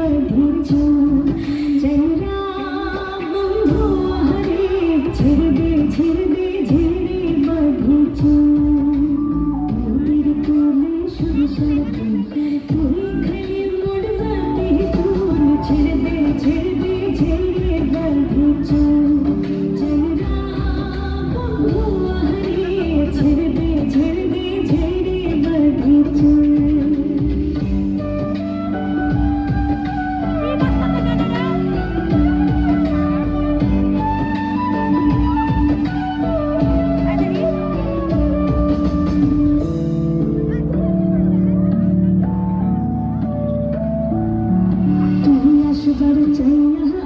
বাঁধিছো চলরা বন্ধু হরে ছেড়ে ছেড়ে ছেড়ে বাঁধিছো নদীর কোলে সুরসর তুই খালি মোর জানে তুল ছেড়ে ছেড়ে ছেড়ে বাঁধিছো চলরা বন্ধু হরে ছেড়ে ছেড়ে ছেড়ে বাঁধিছো তুমি আসবার চাইয়া